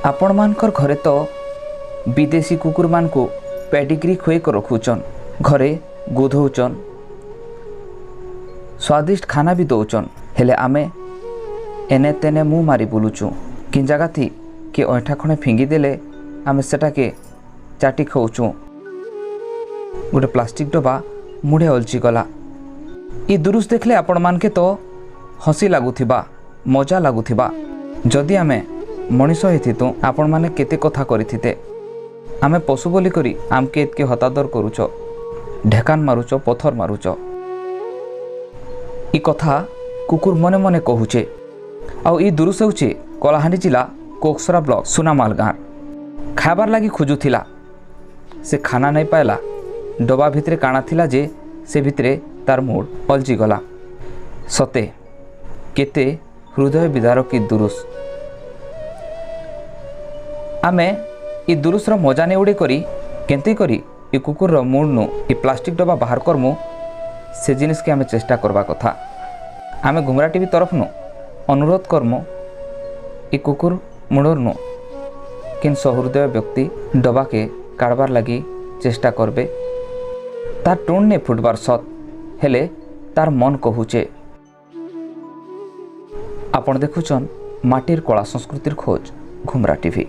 आपण मानकर घरे तो विदेशी कुकुर मान को पेडिग्री खुए को रखुचन, घरे गोधौचन, स्वादिष्ट खाना भी दौचन। हेले आमे एने तेने मुँह मारी बुलुचु। किन जगह थी कि ऐठा खणे फिंगी देले आमे सेटा के चाटी खाऊचु। गोटे प्लास्टिक डबा मुढ़े अलची गला। ई दुरुस देखले आपण मान के तो हसी लगुथिबा, मजा लगुथिबा। जदि आमे मनीष हेतु आपण माने केते कथा करिथिते। आमे पशु बोली करी आमके एतके हतादर करूच, ढेकान मारुच, पथर मारुच। ई कथा कुकुर मने मने कहूचे। आउ ई दुरुस होचे कलाहांडी जिला कोकसरा ब्लॉक सुनामाल गाँव। खाबार लगी खोजुथिला, से खाना नहीं पाइला। डबा भितरे काना थिला जे से भितरे तार मूड अलजी गला। सते केते हृदय विदारक ई दुरुस। आमे ई दुरुस रो मजा ने उड़े करी केंते करी ई कुकुर रो मूड नु ई प्लास्टिक डबा बाहर करमु, से जिनिस के आमे चेष्टा करबा कथा। आमे घुमरा टीवी तरफ नु अनुरोध करमु ई कुकुर मुड़र नु किन सहृदय व्यक्ति डबा के काढ़बार लगी चेष्टा करबे। तार टोन ने फुटबार सत हेले तार मन कहूचे। आपण देखुचन माटिर कला संस्कृतिर खोज घुमरा टीवी।